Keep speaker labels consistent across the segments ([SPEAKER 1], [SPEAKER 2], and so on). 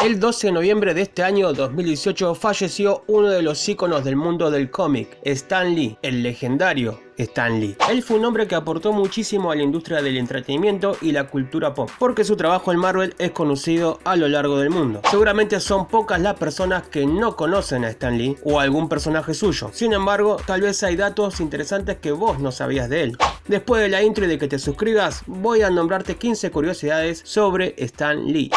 [SPEAKER 1] El 12 de noviembre de este año 2018 falleció uno de los íconos del mundo del cómic, Stan Lee, el legendario Stan Lee. Él fue un hombre que aportó muchísimo a la industria del entretenimiento y la cultura pop, porque su trabajo en Marvel es conocido a lo largo del mundo. Seguramente son pocas las personas que no conocen a Stan Lee o a algún personaje suyo. Sin embargo, tal vez hay datos interesantes que vos no sabías de él. Después de la intro y de que te suscribas, voy a nombrarte 15 curiosidades sobre Stan Lee.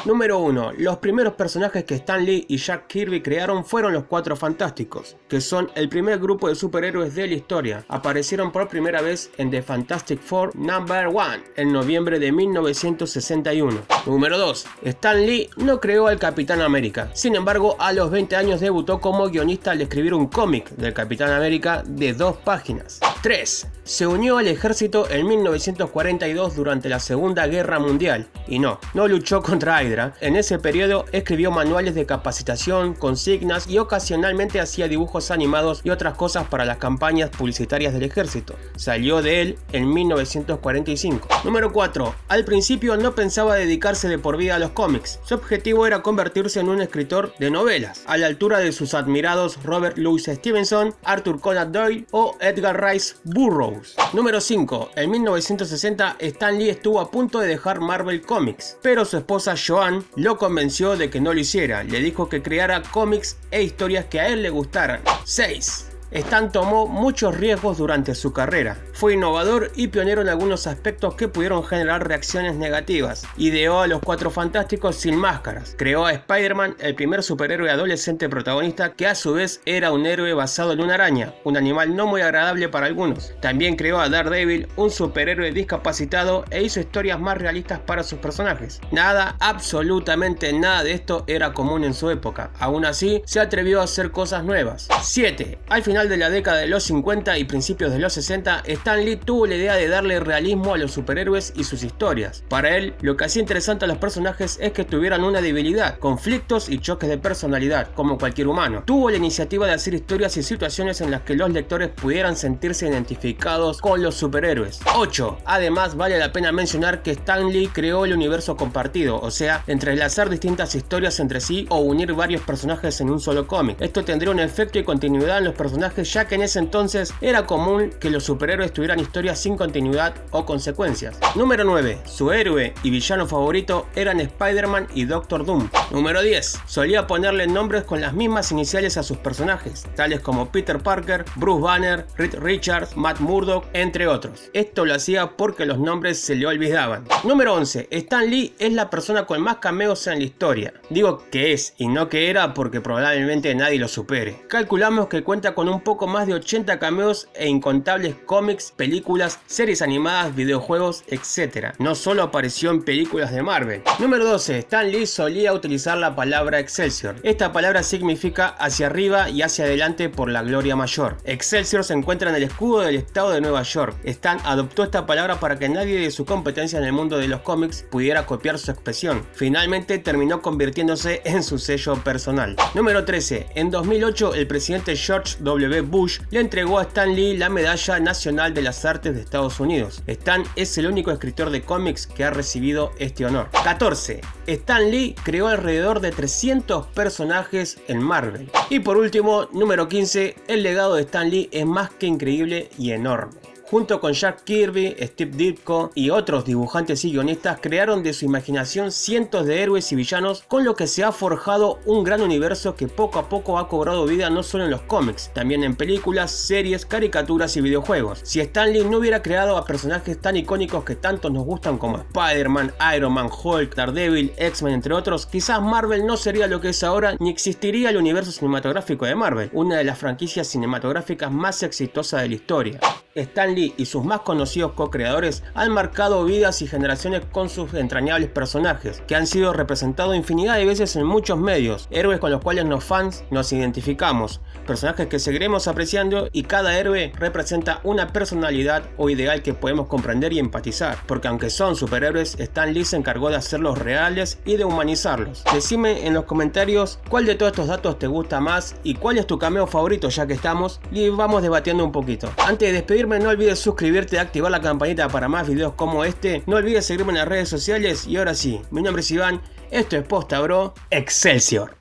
[SPEAKER 1] Número 1. Los primeros personajes que Stan Lee y Jack Kirby crearon fueron los Cuatro Fantásticos, que son el primer grupo de superhéroes de la historia. Aparecieron por primera vez en The Fantastic Four No. 1 en noviembre de 1961. Número 2. Stan Lee no creó al Capitán América. Sin embargo, a los 20 años debutó como guionista al escribir un cómic del Capitán América de 2 páginas. 3. Se unió al ejército en 1942 durante la Segunda Guerra Mundial. Y no luchó contra Hydra. En ese periodo escribió manuales de capacitación, consignas y ocasionalmente hacía dibujos animados y otras cosas para las campañas publicitarias del ejército. Salió de él en 1945. Número 4. Al principio no pensaba dedicarse de por vida a los cómics. Su objetivo era convertirse en un escritor de novelas, a la altura de sus admirados Robert Louis Stevenson, Arthur Conan Doyle o Edgar Rice Burroughs. Número 5. En 1960 Stan Lee estuvo a punto de dejar Marvel Comics, pero su esposa Joan lo convenció de que no lo hiciera. Le dijo que creara cómics e historias que a él le gustaran. 6. Stan tomó muchos riesgos durante su carrera. Fue innovador y pionero en algunos aspectos que pudieron generar reacciones negativas. Ideó a los Cuatro Fantásticos sin máscaras. Creó a Spider-Man, el primer superhéroe adolescente protagonista que a su vez era un héroe basado en una araña, un animal no muy agradable para algunos. También creó a Daredevil, un superhéroe discapacitado, e hizo historias más realistas para sus personajes. Nada, absolutamente nada de esto era común en su época. Aún así, se atrevió a hacer cosas nuevas. 7. Al final de la década de los 50 y principios de los 60, Stan Lee tuvo la idea de darle realismo a los superhéroes y sus historias. Para él, lo que hacía interesante a los personajes es que tuvieran una debilidad, conflictos y choques de personalidad, como cualquier humano. Tuvo la iniciativa de hacer historias y situaciones en las que los lectores pudieran sentirse identificados con los superhéroes. 8. Además, vale la pena mencionar que Stan Lee creó el universo compartido, o sea, entrelazar distintas historias entre sí o unir varios personajes en un solo cómic. Esto tendría un efecto y continuidad en los personajes, ya que en ese entonces era común que los superhéroes tuvieran historias sin continuidad o consecuencias. Número 9. Su héroe y villano favorito eran Spider-Man y Doctor Doom. Número 10. Solía ponerle nombres con las mismas iniciales a sus personajes, tales como Peter Parker, Bruce Banner, Reed Richards, Matt Murdock, entre otros. Esto lo hacía porque los nombres se le olvidaban. Número 11. Stan Lee es la persona con más cameos en la historia. Digo que es y no que era porque probablemente nadie lo supere. Calculamos que cuenta con un poco más de 80 cameos e incontables cómics, películas, series animadas, videojuegos, etc. No solo apareció en películas de Marvel. Número 12. Stan Lee solía utilizar la palabra Excelsior. Esta palabra significa hacia arriba y hacia adelante por la gloria mayor. Excelsior se encuentra en el escudo del estado de Nueva York. Stan adoptó esta palabra para que nadie de su competencia en el mundo de los cómics pudiera copiar su expresión. Finalmente terminó convirtiéndose en su sello personal. Número 13. En 2008 el presidente George W. Bush le entregó a Stan Lee la Medalla Nacional de las Artes de Estados Unidos. Stan es el único escritor de cómics que ha recibido este honor. 14. Stan Lee creó alrededor de 300 personajes en Marvel. Y por último, número 15. El legado de Stan Lee es más que increíble y enorme. Junto con Jack Kirby, Steve Ditko y otros dibujantes y guionistas, crearon de su imaginación cientos de héroes y villanos, con lo que se ha forjado un gran universo que poco a poco ha cobrado vida no solo en los cómics, también en películas, series, caricaturas y videojuegos. Si Stan Lee no hubiera creado a personajes tan icónicos que tanto nos gustan como Spider-Man, Iron Man, Hulk, Daredevil, X-Men, entre otros, quizás Marvel no sería lo que es ahora, ni existiría el universo cinematográfico de Marvel, una de las franquicias cinematográficas más exitosas de la historia. Stan Lee y sus más conocidos co-creadores han marcado vidas y generaciones con sus entrañables personajes, que han sido representados infinidad de veces en muchos medios, héroes con los cuales los fans nos identificamos, personajes que seguiremos apreciando, y cada héroe representa una personalidad o ideal que podemos comprender y empatizar, porque aunque son superhéroes, Stan Lee se encargó de hacerlos reales y de humanizarlos. Decime en los comentarios cuál de todos estos datos te gusta más y cuál es tu cameo favorito, ya que estamos, y vamos debatiendo un poquito. Antes de despedirme, firme, no olvides suscribirte y activar la campanita para más videos como este. No olvides seguirme en las redes sociales y ahora sí, mi nombre es Iván, esto es Posta Bro, Excelsior.